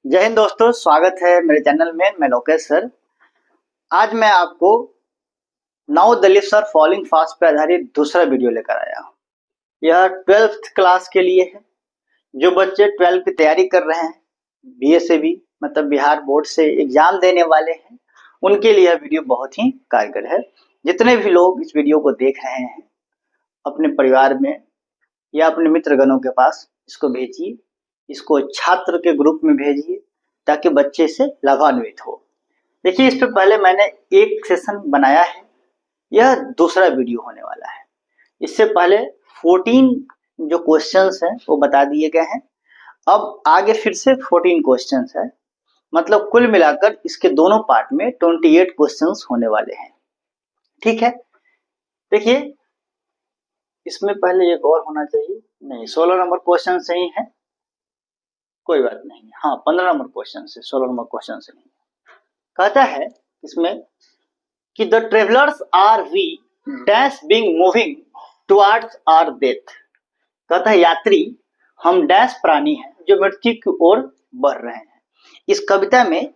जय हिंद दोस्तों, स्वागत है मेरे चैनल में। मैं लोकेश सर। आज मैं आपको now the leaves are falling fast पे आधारित दूसरा वीडियो लेकर आया हूँ। यह 12th क्लास के लिए है। जो बच्चे 12th की तैयारी कर रहे हैं, बीए से भी मतलब बिहार बोर्ड से एग्जाम देने वाले हैं, उनके लिए यह वीडियो बहुत ही कारगर है। जितने भी लोग इस वीडियो को देख रहे हैं, अपने परिवार में या अपने मित्रगणों के पास इसको भेजिए। इसको छात्र के ग्रुप में भेजिए ताकि बच्चे से लाभान्वित हो। देखिए, इस पे पहले मैंने एक सेशन बनाया है, यह दूसरा वीडियो होने वाला है। इससे पहले 14 जो क्वेश्चंस हैं वो बता दिए गए हैं। अब आगे फिर से 14 क्वेश्चंस है, मतलब कुल मिलाकर इसके दोनों पार्ट में 28 क्वेश्चंस होने वाले हैं। ठीक है, देखिए इसमें पहले एक और होना चाहिए, नहीं 16 नंबर क्वेश्चन सही है, कोई बात नहीं। हाँ 15 नंबर क्वेश्चन से 16 नंबर क्वेश्चन से नहीं। कहता है इसमें कि the travellers are we dash being moving towards our death. कहता है यात्री हम डैश प्राणी हैं जो मृत्यु की ओर बढ़ रहे हैं। इस कविता में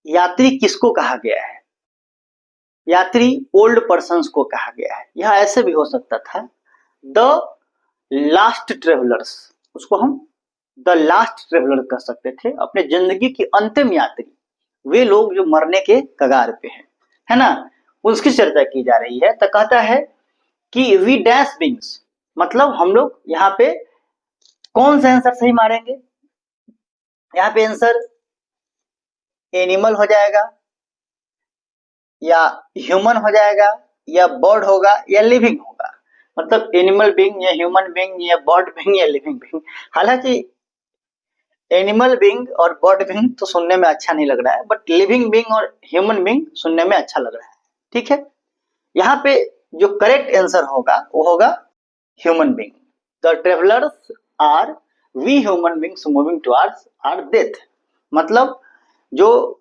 यात्री किसको कहा गया है? यात्री ओल्ड पर्सन्स को कहा गया है। यह ऐसे भी हो सकता था द लास्ट ट्रेवलर्स, उसको हम द लास्ट ट्रेवलर कह सकते थे, अपने जिंदगी की अंतिम यात्री, वे लोग जो मरने के कगार पे हैं, है ना, उसकी चर्चा की जा रही है। तो कहता है कि वी डैश बिंग्स, मतलब हम लोग यहाँ पे कौन सा आंसर सही मारेंगे? यहाँ पे आंसर एनिमल हो जाएगा या ह्यूमन हो जाएगा या बर्ड होगा या लिविंग होगा। मतलब एनिमल बीइंग या ह्यूमन बीइंग या बर्ड बीइंग या लिविंग बीइंग। हालांकि एनिमल बीइंग और बर्ड बीइंग तो सुनने में अच्छा नहीं लग रहा है, बट लिविंग बीइंग और ह्यूमन बीइंग सुनने में अच्छा लग रहा है। ठीक है, यहाँ पे जो करेक्ट आंसर होगा वो होगा human being. The travellers are we human beings moving towards our death. मतलब जो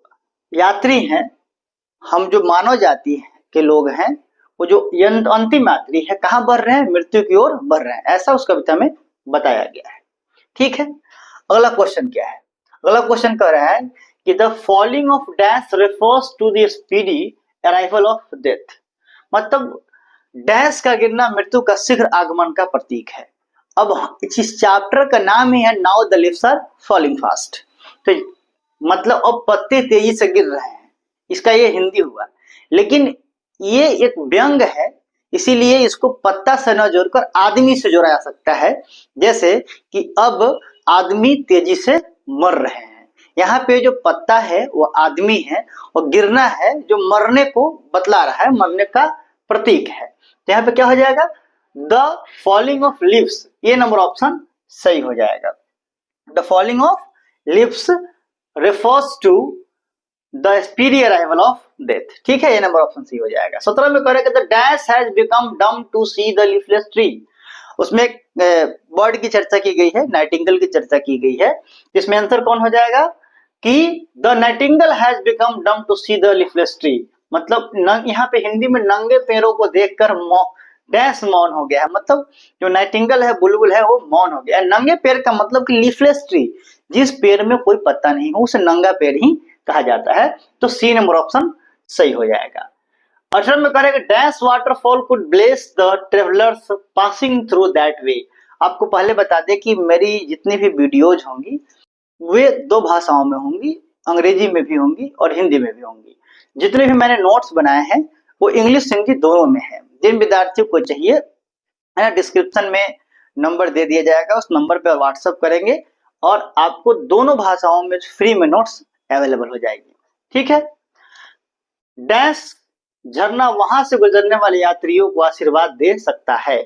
यात्री हैं, हम जो मानव जाति के लोग हैं, वो जो अंतिम यात्री है, कहाँ बढ़ रहे हैं? मृत्यु की ओर बढ़ रहे हैं, ऐसा उस कविता में बताया गया है। ठीक है, अगला क्वेश्चन क्या है? अगला क्वेश्चन कह रहा है कि the falling of dash refers to the speedy arrival of death. मतलब डैश का गिरना मृत्यु का शीघ्र आगमन का प्रतीक है। अब इस चैप्टर का नाम ही है now the leaves are falling fast. तो मतलब अब पत्ते तेजी से गिर रहे हैं, इसका ये हिंदी हुआ। लेकिन ये एक व्यंग है, इसीलिए इसको पत्ता से न जोड़कर आदमी से जोड़ा जा सकता है। जैसे कि अब आदमी तेजी से मर रहे हैं, यहाँ पे जो पत्ता है वो आदमी है और गिरना है जो मरने को बतला रहा है, मरने का प्रतीक है। तो यहाँ पे क्या हो जाएगा? द फॉलिंग ऑफ लीव्स, ये नंबर ऑप्शन सही हो जाएगा। The falling of leaves refers to the speedy arrival of death. ठीक है, ये नंबर ऑप्शन सी हो जाएगा। 17 में कह रहे the dash has become dumb to see the leafless tree. उसमें बर्ड की चर्चा की गई है, नाइटिंगेल की चर्चा की गई है। इसमें आंसर कौन हो जाएगा कि the nightingale has become dumb to see the leafless tree. मतलब यहाँ पे हिंदी में नंगे पेड़ों को देखकर डैश मौन हो गया है। मतलब जो नाइटिंगेल है, बुलबुल है, वो मौन हो गया। नंगे पेड़ का मतलब कि लीफलेस ट्री, जिस पेड़ में कोई पत्ता नहीं हो उसे नंगा पेड़ ही कहा जाता है। तो सी नंबर ऑप्शन सही हो जाएगा। 18 में करेगा dash waterfall could bless the travellers passing through that way. आपको पहले बता दें कि मेरी जितनी भी वीडियोज होंगी वे दो भाषाओं में होंगी, अंग्रेजी में भी होंगी और हिंदी में भी होंगी। जितने भी मैंने नोट्स बनाए हैं वो इंग्लिश हिंदी दोनों में है। जिन विद्यार्थियों को चाहिए है ना, डिस्क्रिप्शन में नंबर दे दिया जाएगा, उस नंबर पर व्हाट्सएप करेंगे और आपको दोनों भाषाओं में फ्री में नोट्स अवेलेबल हो जाएगी। ठीक है, डैश झरना वहां से गुजरने वाले यात्रियों को आशीर्वाद दे सकता है।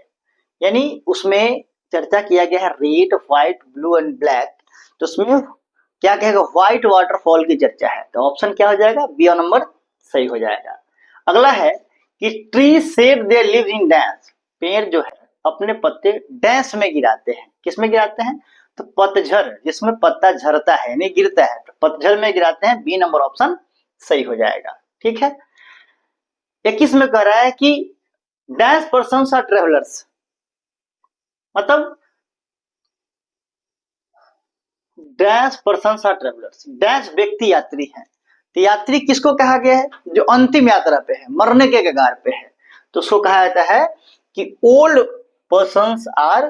यानी उसमें चर्चा किया गया है red, white, blue and black. तो उसमें क्या कहेगा? व्हाइट वाटरफॉल की चर्चा है। तो ऑप्शन क्या हो जाएगा? बी नंबर सही हो जाएगा। अगला है कि tree shade there leaves in dash. पेड़ जो है अपने पत्ते डैश में गिराते हैं। किस में गिराते हैं? तो पतझड़, जिसमें पत्ता झरता है नहीं गिरता है, तो पतझड़ में गिराते हैं। बी नंबर ऑप्शन सही हो जाएगा। ठीक है, 21 में कह रहा है कि डैश पर्सन्स आर ट्रेवलर्स। मतलब dash persons are travellers, dash व्यक्ति यात्री हैं। तो यात्री किसको कहा गया है? जो अंतिम यात्रा पे है, मरने के कगार पे है, तो उसको कहा जाता है कि ओल्ड पर्सन्स आर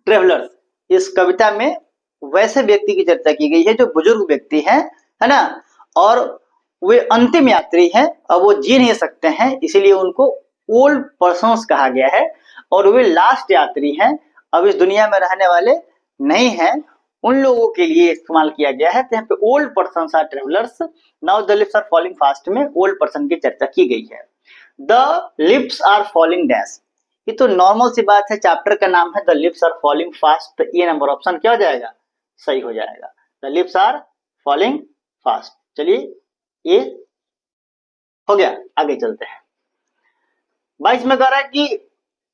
ट्रेवलर्स। इस कविता में वैसे व्यक्ति की चर्चा की गई है जो बुजुर्ग व्यक्ति हैं, है ना, और वे अंतिम यात्री हैं और वो जी नहीं सकते हैं, इसीलिए उनको ओल्ड पर्सन्स कहा गया है। और वे लास्ट यात्री हैं, अब इस दुनिया में रहने वाले नहीं हैं, उन लोगों के लिए इस्तेमाल किया गया है। तो यहाँ पे old persons are travellers, now the leaves are falling fast में ओल्ड पर्सन की चर्चा की गई है। The leaves are falling dash, ये तो नॉर्मल सी बात है, चैप्टर का नाम है the leaves are falling fast, तो ये नंबर ऑप्शन क्या हो जाएगा? सही हो जाएगा, the leaves are falling fast. चलिए ये हो गया, आगे चलते हैं। 22 में कह रहा है कि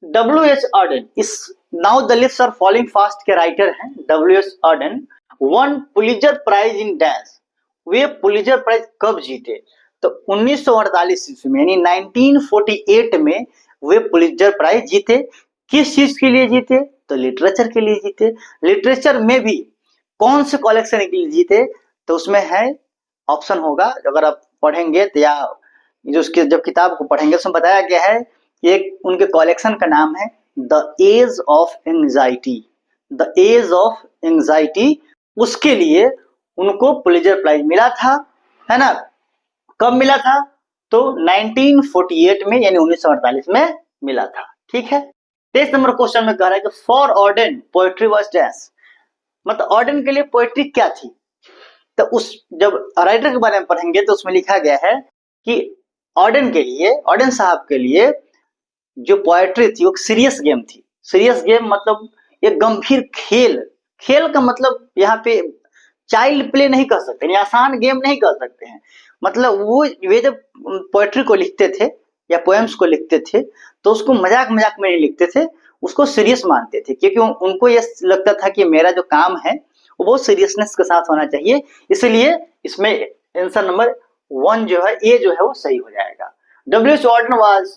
W.H. Auden इस now the leaves are falling fast के राइटर हैं। W.H. Auden won Pulitzer prize in dash, वे पुलित्जर प्राइज कब जीते? तो 1948 ईस्वी में, यानी 1948 में वे पुलित्जर प्राइज जीते। किस चीज के लिए जीते? तो लिटरेचर के लिए जीते। लिटरेचर में भी कौन से कलेक्शन के लिए जीते? तो उसमें है ऑप्शन होगा, अगर आप पढ़ेंगे तो, या जो उसके जब किताब को पढ़ेंगे उसमें बताया गया है कि एक उनके कलेक्शन का नाम है the age of anxiety, the age of anxiety. उसके लिए उनको पुलित्जर प्राइज मिला था, है ना। कब मिला था? तो 1948 में, यानी 1948 में मिला था। ठीक है। 23 नंबर क्वेश्चन में कह रहा है कि for Auden poetry was dash, मतलब ऑर्डन के लिए पोएट्री क्या थी? तो उस जब राइटर के बारे में पढ़ेंगे तो उसमें लिखा गया है कि ऑर्डन के लिए, ऑर्डन साहब के लिए जो पोएट्री थी वो सीरियस गेम थी। सीरियस गेम मतलब एक गंभीर खेल, खेल का मतलब यहाँ पे चाइल्ड प्ले नहीं कर सकते, आसान गेम नहीं कर सकते हैं। मतलब वे जब पोएट्री को लिखते थे या पोएम्स को लिखते थे तो उसको मजाक मजाक में नहीं लिखते थे, उसको सीरियस मानते थे, क्योंकि उनको ये लगता था कि मेरा जो काम है वो बहुत सीरियसनेस के साथ होना चाहिए। इसलिए इसमें आंसर नंबर 1 जो है, ए जो है वो सही हो जाएगा। W.H. Auden was,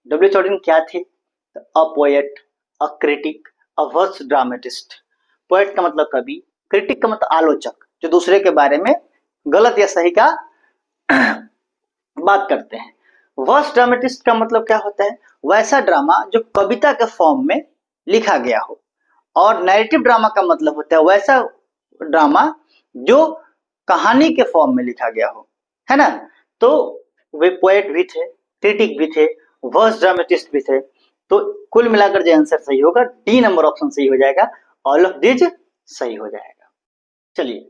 W.H. Auden क्या थे? A poet, a critic, a verse dramatist. Poet का मतलब कवि, क्रिटिक का मतलब आलोचक, जो दूसरे के बारे में गलत या सही का बात करते हैं। वर्स ड्रामेटिस्ट का मतलब क्या होता है? वैसा ड्रामा जो कविता के फॉर्म में लिखा गया हो। और नैरेटिव ड्रामा का मतलब होता है वैसा ड्रामा जो कहानी के फॉर्म में लिखा गया हो, है ना। तो वे पोएट भी थे, क्रिटिक भी थे, वर्स ड्रामेटिस्ट भी थे। तो कुल मिलाकर जो आंसर सही होगा, डी नंबर ऑप्शन सही हो जाएगा, ऑल ऑफ दिस सही हो जाएगा। चलिए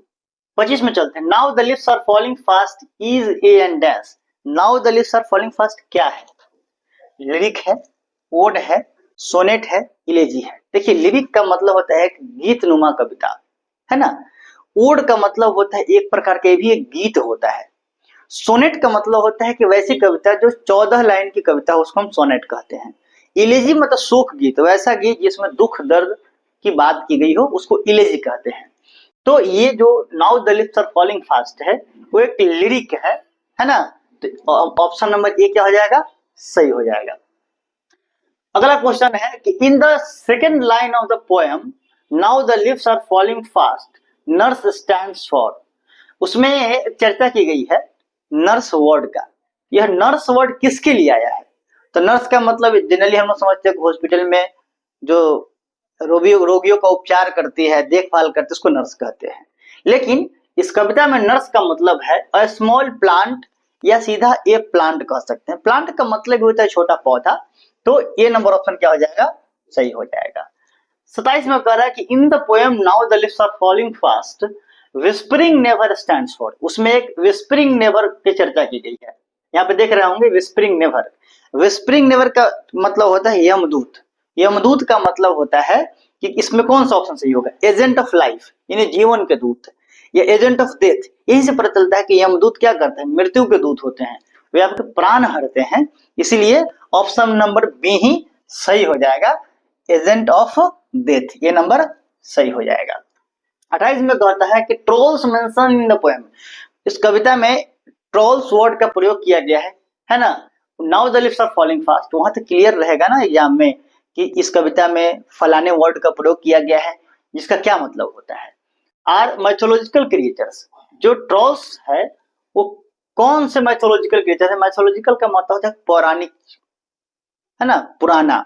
25 में चलते हैं। Now the leaves are falling fast is a and dash. Now the leaves are falling fast क्या है? लिरिक है, ओड है, सोनेट है, इलेजी है। देखिए लिरिक का मतलब होता है गीत नुमा कविता, है ना। ओड का मतलब होता है एक प्रकार के भी एक गीत होता है। सोनेट का मतलब होता है कि वैसी कविता जो 14 लाइन की कविता, उसको हम सोनेट कहते हैं। इलेजी मतलब शोक गीत, वैसा गीत जिसमें दुख दर्द की बात की गई हो, उसको इलेजी कहते हैं। तो ये जो now the leaves are falling fast है वो एक लिरिक है ना। तो ऑप्शन नंबर ए क्या हो जाएगा? सही हो जाएगा। अगला क्वेश्चन है कि in the second line of the poem now the leaves are falling fast nurse stands for, उसमें चर्चा की गई है नर्स वर्ड का। यह नर्स वर्ड किसके लिए आया है? तो नर्स का मतलब जनरली हम लोग समझते हैं हॉस्पिटल में जो रोगियों का उपचार करती है, देखभाल करती है, उसको नर्स कहते हैं। लेकिन इस कविता में नर्स का मतलब है अ स्मॉल प्लांट, या सीधा ए प्लांट कह सकते हैं। प्लांट का मतलब होता है छोटा पौधा। तो ये नंबर ऑप्शन क्या हो जाएगा? सही हो जाएगा। 27 में कह रहा है कि in the poem now the leaves are falling fast whispering never stands for, उसमें एक विस्परिंग नेवर की चर्चा की गई है। यहाँ पे देख रहे होंगे विस्परिंग नेवर। विस्परिंग नेवर का मतलब होता है यमदूत। यमदूत का मतलब होता है कि इसमें कौन सा ऑप्शन सही होगा? एजेंट ऑफ लाइफ, यानी जीवन के दूत, या एजेंट ऑफ डेथ। यही से पता चलता है कि यमदूत क्या करते हैं? मृत्यु के दूत होते हैं, वे आपके प्राण हरते हैं। इसीलिए ऑप्शन नंबर बी ही सही हो जाएगा, एजेंट ऑफ डेथ, ये नंबर सही हो जाएगा। 28 में कहता है कि trolls mention in the poem, इस कविता में ट्रोल्स वर्ड का प्रयोग किया गया है ना। Now the leaves are falling fast, वहां तो क्लियर रहेगा ना एग्जाम में कि इस कविता में फलाने वर्ड का प्रयोग किया गया है, जिसका क्या मतलब होता है। Are mythological creatures. जो ट्रोल्स है वो कौन से माइथोलॉजिकल क्रिएचर है? माइथोलॉजिकल का मतलब होता है पौराणिक, है ना, पुराना,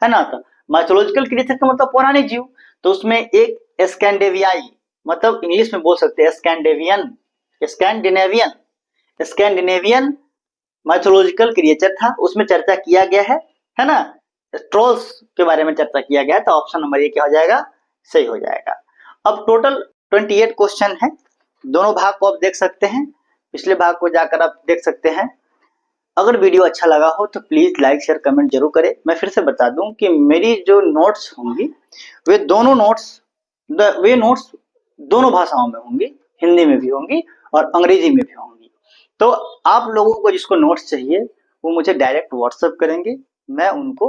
है ना। तो माइथोलॉजिकल क्रिएचर का मतलब पौराणिक जीव। तो उसमें एक स्कैंडेवियाई, मतलब इंग्लिश में बोल सकते हैं Scandinavian, Scandinavian, Scandinavian mythological creature था, उसमें चर्चा किया गया है ना। ट्रोल्स के बारे में चर्चा किया गया है, तो ऑप्शन नंबर ए क्या हो जाएगा? सही हो जाएगा। अब टोटल 28 क्वेश्चन है, दोनों भाग को आप देख सकते हैं, पिछले भाग को जाकर आप देख सकते हैं। अगर वीडियो अच्छा लगा हो तो प्लीज लाइक शेयर कमेंट जरूर करें। मैं फिर से बता दूं कि मेरी जो नोट्स होंगी वे दोनों नोट्स दोनों भाषाओं में होंगी, हिंदी में भी होंगी और अंग्रेजी में भी होंगी। तो आप लोगों को जिसको नोट्स चाहिए वो मुझे डायरेक्ट व्हाट्सएप करेंगे, मैं उनको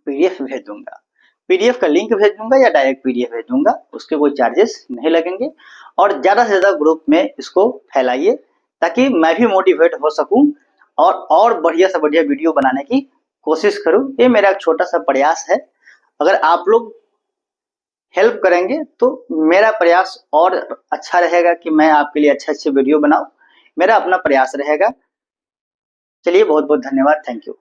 पीडीएफ भेज दूंगा, पीडीएफ का लिंक भेज दूंगा या डायरेक्ट पीडीएफ भेज दूंगा, उसके कोई चार्जेस नहीं लगेंगे। और ज्यादा से ज्यादा ग्रुप में इसको फैलाइए ताकि मैं भी मोटिवेट हो सकूं और बढ़िया से बढ़िया वीडियो बनाने की कोशिश करूं। ये मेरा एक छोटा सा प्रयास है। अगर आप लोग हेल्प करेंगे तो मेरा प्रयास और अच्छा रहेगा कि मैं आपके लिए अच्छे अच्छे वीडियो बनाऊं, मेरा अपना प्रयास रहेगा। चलिए, बहुत बहुत धन्यवाद, थैंक यू।